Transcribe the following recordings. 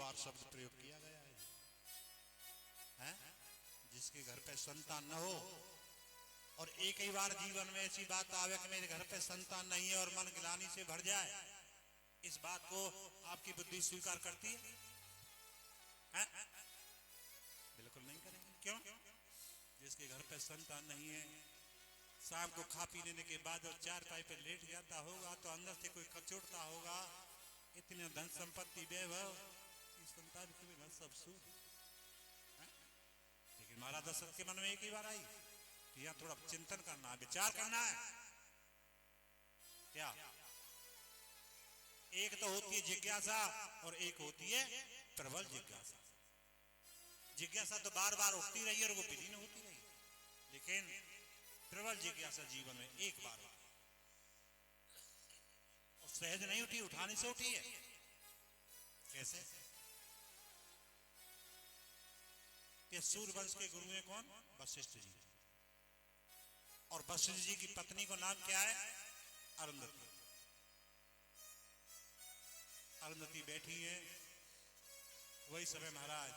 बार शब्द प्रयोग किया गया है? जिसके घर पे संतान न हो और एक ही बार जीवन में ऐसी बात आवे कि मेरे घर पे संतान नहीं है और मन ग्लानि से भर जाए, इस बात को आपकी बुद्धि स्वीकार करती है? बिल्कुल नहीं करेंगे। क्यों? जिसके घर पे संतान नहीं है, शाम को खा पी लेने के बाद और चारपाई पे लेट जाता होगा तो अंदर से कोई कचोटता होगा, इतने धन संपत्ति वैभव, संतान के बिना सब सुख। लेकिन महाराज दशरथ के मन में एक ही बार आई कि यहाँ थोड़ा चिंतन करना है, विचार करना है। क्या? एक तो होती है जिज्ञासा और एक होती है प्रबल जिज्ञासा। जिज्ञासा तो बार बार उठती रही और वो विलीन होती रही, लेकिन प्रबल जिज्ञासा जीवन में एक बार और सहज नहीं उठी, उठाने से उठी है। कैसे? ये सूर्यवंश के गुरु हैं कौन? वशिष्ठ जी। और वशिष्ठ जी की पत्नी को नाम क्या है? अरुंधति। अरुंधति बैठी है, वही समय महाराज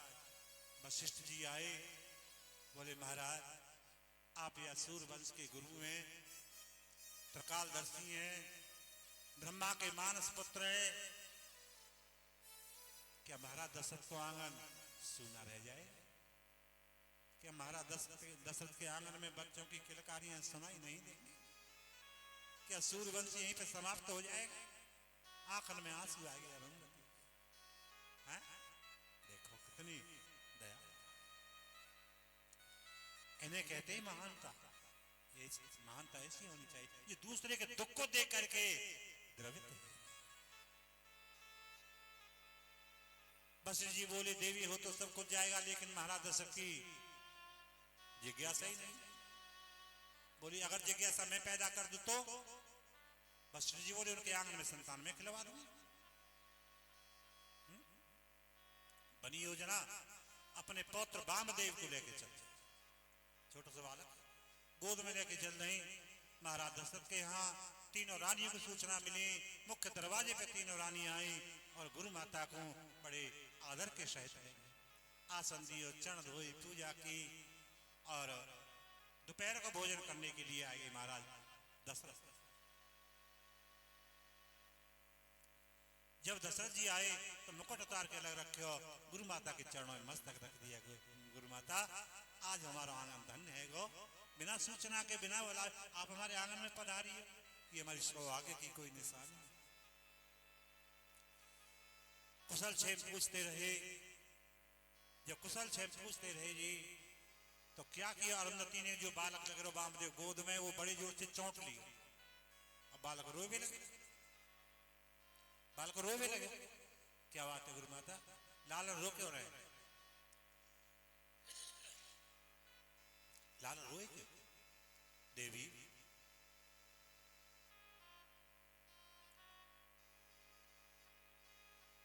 वशिष्ठ जी आए, बोले महाराज आप या सूर्यवंश के गुरु हैं, त्रिकालदर्शी हैं, ब्रह्मा के मानस पुत्र है, क्या महाराज दशरथ को आंगन सूना रह जाए? क्या महाराज दशरथ के आंगन में बच्चों की किलकारियां सुनाई नहीं देंगी? क्या सूर्यवंश यहीं पे समाप्त हो जाएगा? आंखन में आंसू आ गया अरुंधति। देखो कितनी दया, इन्हें कहते हैं महानता। ये महानता ऐसी होनी चाहिए, ये दूसरे के दुख को देख करके द्रवित है। वशिष्ठ जी बोले देवी हो तो सब कुछ जाएगा, लेकिन महाराज दशरथ की जिज्ञासा ही नहीं। बोली अगर जिज्ञासा मैं पैदा कर दूं तो? वशिष्ठ जी बोले उनके आंगन में संतान में खिलवा दूंगी। बनी योजना अपने पौत्र वामदेव को लेके चल, छोटा सा बालक गोद में लेके चल रही। महाराज दशरथ के यहाँ तीनों रानियों को सूचना मिली, मुख्य दरवाजे पे तीनों रानी आई और गुरु माता को बड़े आदर के सहित आसन दिए, चरण धोई, पूजा की और दोपहर का भोजन करने के लिए आए महाराज दशरथ। जब दशरथ जी आए तो मुकुट उतार के अलग रखे हो, गुरु माता के चरणों में मस्तक रख दिया। गुरु माता आज हमारा आंगन धन्य है गो, बिना सूचना के बिना बोला आप हमारे आंगन में पधारी हो, ये हमारी सौभाग्य की कोई निशानी। कुशल क्षेम पूछते रहे, जब कुशल क्षेम पूछते रहे जी तो क्या किया अरुंधति ने? जो बालक लग रहा वामदेव गोद में, वो बड़े जोर से चोट लिया। अब बालक रोवे लगे, बालक रोवे लगे। क्या बात है गुरु माता, लालन रो क्यों रहे? लालन रोए क्यों? देवी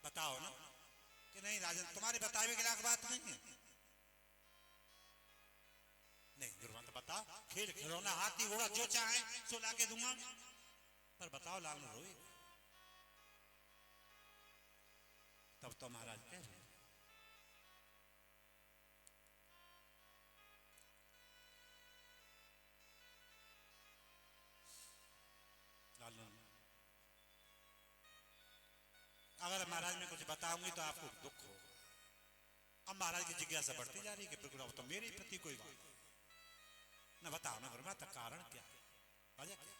बताओ ना कि नहीं राजन, तुम्हारे बतावे के लायक बात नहीं है। नहीं गुरु माता बताओ, खेल खिलौना हाथी घोड़ा जो चाहे सो ला के दूंगा, पर बताओ लालन रोए? तब तो महाराज कह रहे लालन, अगर महाराज मैं कुछ बताऊंगी तो आपको दुख होगा। अब महाराज की जिज्ञासा बढ़ती जा रही है कि बिल्कुल अब तो मेरे प्रति कोई बात न बताओ ना गुरु माता, कारण क्या है, वजह क्या?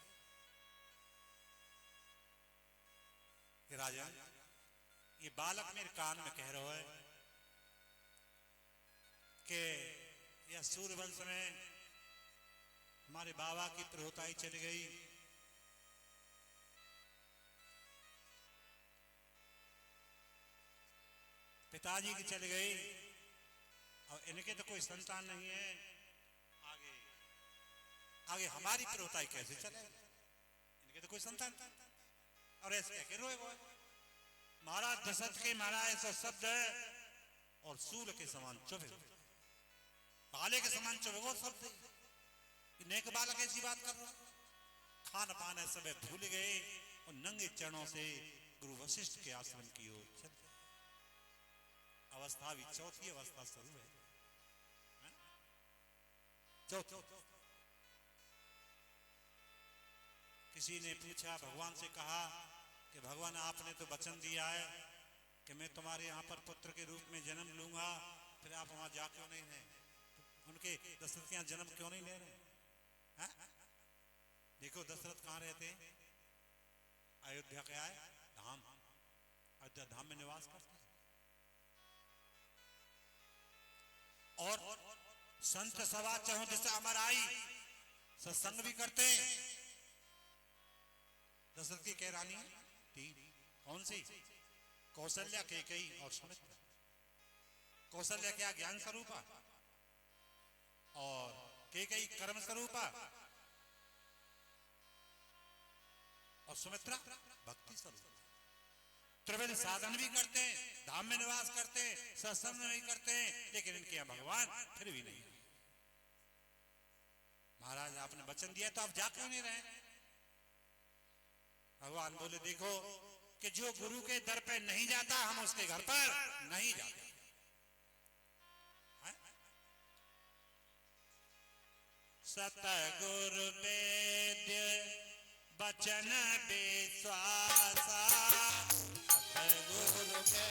कि राजा ये बालक मेरे कान में कह रहा है कि यह सूर्यवंश में हमारे बाबा की प्रहोताई चली गई, पिताजी की चली गई और इनके तो कोई संतान नहीं है, आगे आगे हमारी प्रहोताई कैसे चले? इनके तो कोई संतान, और ऐसे कह के रोए वो महाराज दशरथ के महाराज ऐसा शब्द और सूल के समान चुभे, भाले के समान चुभे वो शब्द। नेक बालक ऐसी बात कर रहा, खान पान है सब भूल गए और नंगे चरणों से गुरु वशिष्ठ के आश्रम की ओर चले। अवस्था भी चौथी अवस्था शुरू है, चौथी। किसी ने पूछा, भगवान से कहा कि भगवान आपने तो वचन दिया है कि मैं तुम्हारे यहाँ पर पुत्र के रूप में जन्म लूंगा, फिर आप वहां जा क्यों नहीं रहे? उनके दशरथ के यहाँ जन्म क्यों नहीं ले रहे? देखो दशरथ कहाँ रहते हैं? अयोध्या क्या है? धाम। अयोध्या धाम में निवास करते हैं। और संत सभा चहुं दिशा अमर आई, सत्संग भी करते हैं। दशरथ की कह रानी तीन, कौन सी? कौशल्या, कैकेयी और सुमित्रा। कौशल्या क्या? ज्ञान स्वरूपा, और कैकेयी कर्म स्वरूपा, और सुमित्रा भक्ति स्वरूपा। त्रिविध साधन भी करते हैं, धाम में निवास करते हैं, सत्संग नहीं करते हैं, लेकिन इनके यहाँ भगवान फिर भी नहीं। महाराज आपने वचन दिया तो आप जा क्यों नहीं रहे? भगवान बोले देखो कि जो गुरु के दर पे नहीं जाता हम उसके घर पर नहीं जाते। सतगुरु वेद्य वचन विश्वासा, सतगुरु